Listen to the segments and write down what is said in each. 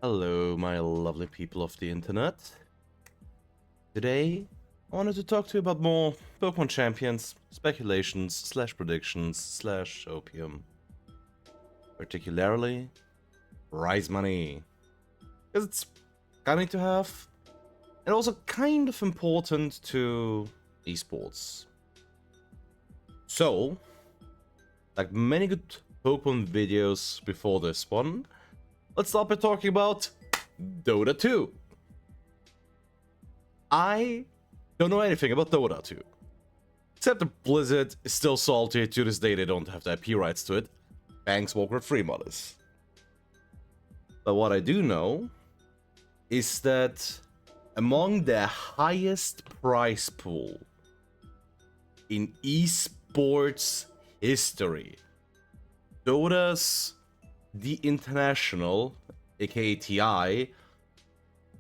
Hello, my lovely people of the internet. Today, I wanted to talk to you about more Pokemon Champions, speculations, slash predictions, slash opium. Particularly, prize money. Because it's kind to have, and also kind of important to esports. So, like many good Pokemon videos before this one, let's start by talking about Dota 2. I don't know anything about Dota 2. Except that Blizzard is still salty. To this day, they don't have the IP rights to it. Thanks, Warcraft 3 modders. But what I do know is that among the highest prize pool in esports history, Dota's The International, aka TI,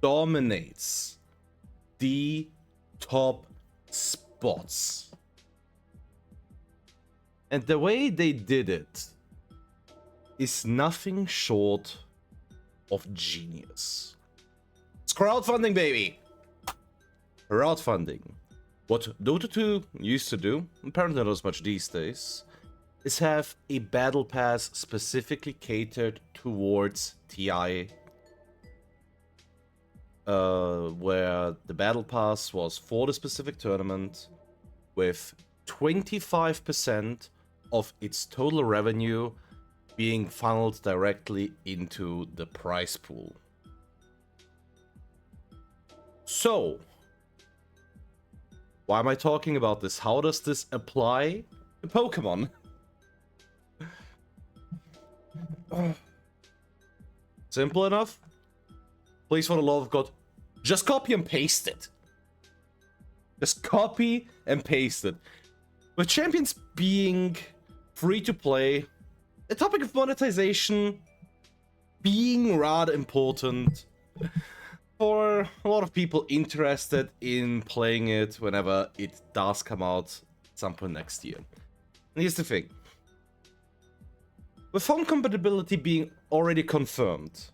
dominates the top spots. And the way they did it is nothing short of genius. It's crowdfunding, baby! Crowdfunding. What Dota 2 used to do, apparently not as much these days, is have a battle pass specifically catered towards TI, where the battle pass was for the specific tournament, with 25% of its total revenue being funneled directly into the prize pool. So, why am I talking about this? How does this apply to Pokemon? Simple enough. Please, for the love of God, just copy and paste it. Just copy and paste it. With Champions being free to play, the topic of monetization being rather important for a lot of people interested in playing it whenever it does come out at some point next year. And here's the thing. With phone compatibility being already confirmed,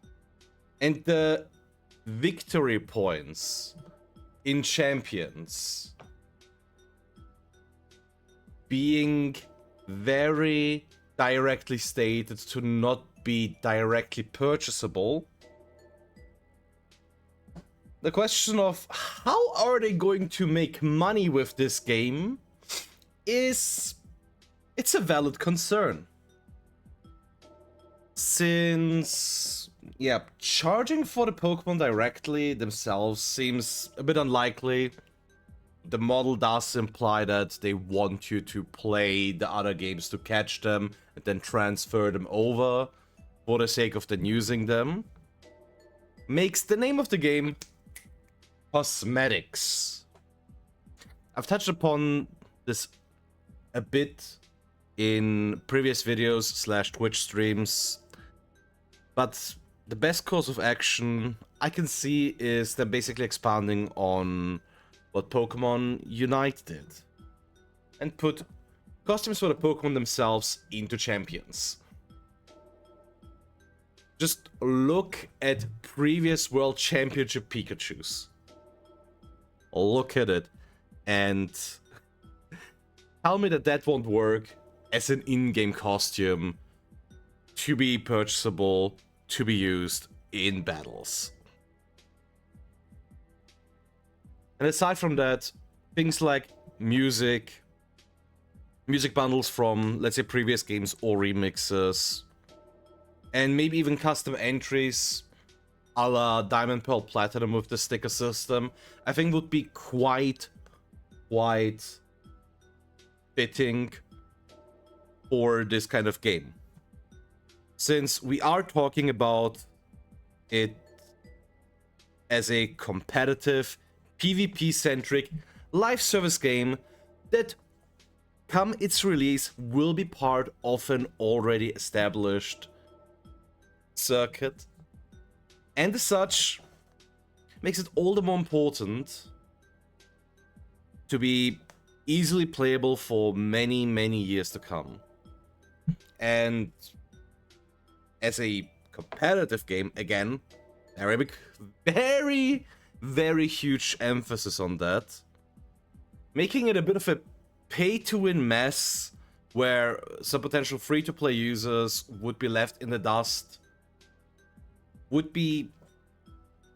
and the victory points in Champions being very directly stated to not be directly purchasable, the question of how are they going to make money with this game it's a valid concern. Since, yeah, charging for the Pokemon directly themselves seems a bit unlikely. The model does imply that they want you to play the other games to catch them and then transfer them over for the sake of then using them. Makes the name of the game cosmetics. I've touched upon this a bit in previous videos slash Twitch streams, but the best course of action I can see is them basically expanding on what Pokemon Unite did and put costumes for the Pokemon themselves into Champions. Just look at previous World Championship Pikachus. Look at it and tell me that that won't work as an in-game costume to be purchasable, to be used in battles. And aside from that, things like music bundles from, let's say, previous games or remixes, and maybe even custom entries a la Diamond, Pearl, Platinum with the sticker system, I think would be quite fitting for this kind of game. Since we are talking about it as a competitive, PvP-centric live service game that, come its release, will be part of an already established circuit. And as such, makes it all the more important to be easily playable for many, many years to come. And as a competitive game, again, Arabic, very, very huge emphasis on that. Making it a bit of a pay-to-win mess where some potential free-to-play users would be left in the dust would be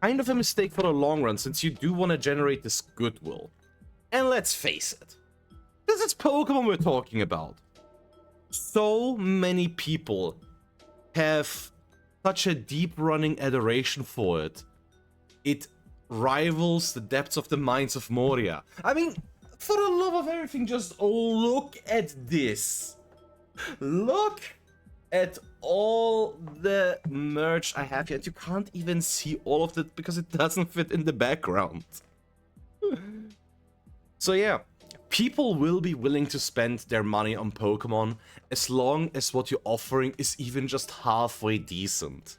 kind of a mistake for the long run, since you do want to generate this goodwill. And let's face it, this is Pokemon we're talking about. So many people have such a deep-running adoration for it. It rivals the depths of the mines of Moria. I mean, for the love of everything, just look at this. Look at all the merch I have here. And you can't even see all of it because it doesn't fit in the background. So yeah, people will be willing to spend their money on Pokemon as long as what you're offering is even just halfway decent.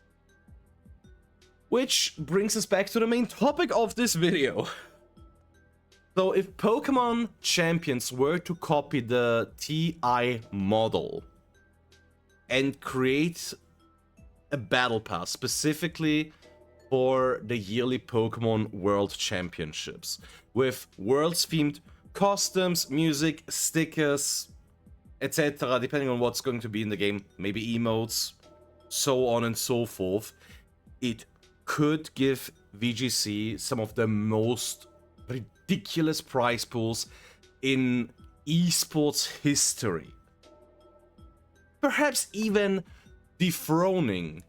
Which brings us back to the main topic of this video. So if Pokémon Champions were to copy the TI model and create a battle pass specifically for the yearly Pokemon World Championships with worlds-themed costumes, music, stickers, etc., depending on what's going to be in the game, maybe emotes, so on and so forth, it could give VGC some of the most ridiculous prize pools in esports history. Perhaps even dethroning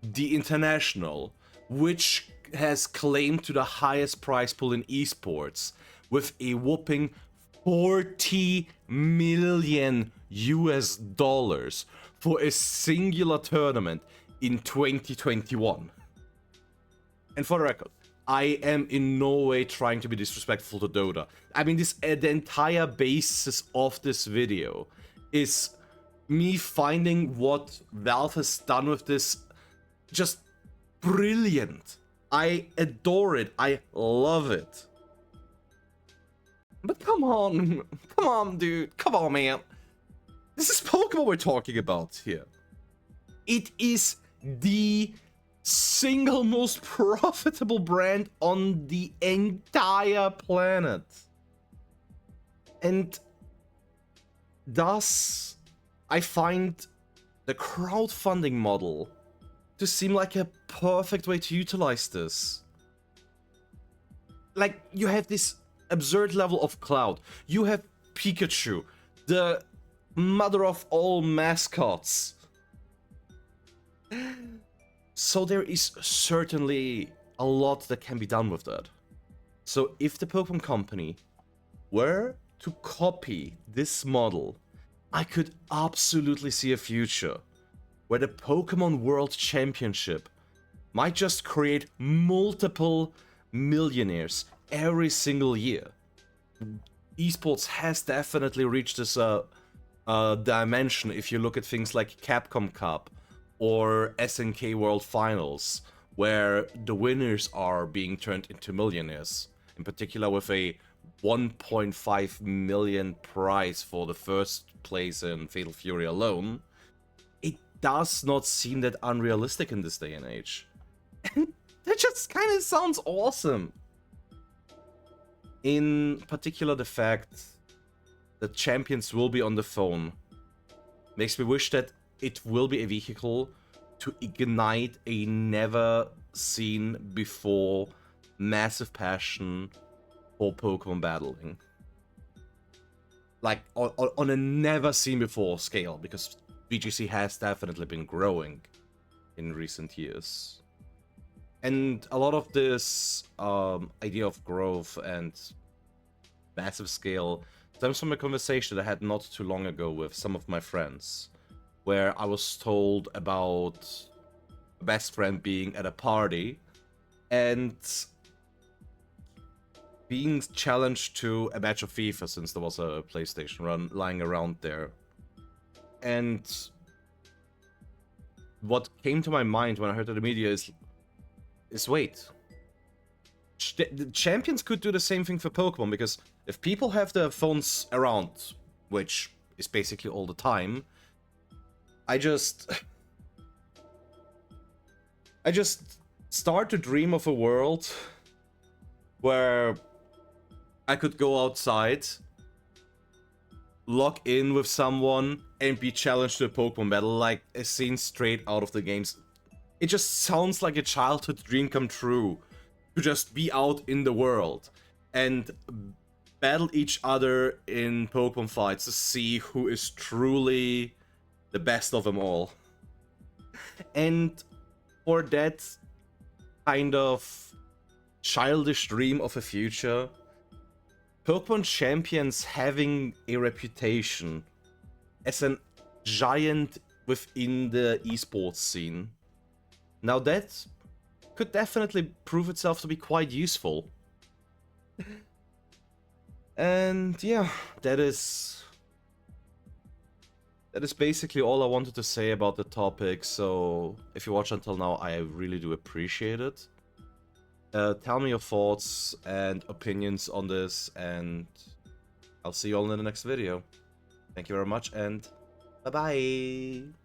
the International, which has claim to the highest prize pool in esports with a whopping 40 million US dollars for a singular tournament in 2021. And for the record, I am in no way trying to be disrespectful to Dota. I mean, the entire basis of this video is me finding what Valve has done with this just brilliant. I adore it. I love it. But come on, dude. Come on, man. This is Pokemon we're talking about here. It is the single most profitable brand on the entire planet. And thus, I find the crowdfunding model to seem like a perfect way to utilize this. Like, you have this absurd level of cloud. You have Pikachu, the mother of all mascots. So there is certainly a lot that can be done with that. So if the Pokemon Company were to copy this model, I could absolutely see a future where the Pokemon World Championship might just create multiple millionaires every single year. Esports has definitely reached this dimension if you look at things like Capcom Cup or SNK World Finals, where the winners are being turned into millionaires. In particular with a 1.5 million prize for the first place in Fatal Fury alone. It does not seem that unrealistic in this day and age. And that just kind of sounds awesome. In particular, the fact that champions will be on the phone makes me wish that it will be a vehicle to ignite a never-seen-before massive passion for Pokemon battling. Like, on a never-seen-before scale, because VGC has definitely been growing in recent years. And a lot of this idea of growth and massive scale stems from a conversation that I had not too long ago with some of my friends, where I was told about a best friend being at a party and being challenged to a match of FIFA, since there was a PlayStation run lying around there. And what came to my mind when I heard the media is wait. The champions could do the same thing for Pokemon, because if people have their phones around, which is basically all the time, I just start to dream of a world where I could go outside, log in with someone, and be challenged to a Pokemon battle, like a scene straight out of the games. It just sounds like a childhood dream come true, to just be out in the world and battle each other in Pokemon fights to see who is truly the best of them all. And for that kind of childish dream of a future, Pokémon Champions having a reputation as a giant within the esports scene, now that could definitely prove itself to be quite useful. And yeah, that is basically all I wanted to say about the topic. So if you watch until now, I really do appreciate it. Tell me your thoughts and opinions on this, and I'll see you all in the next video. Thank you very much, and bye-bye!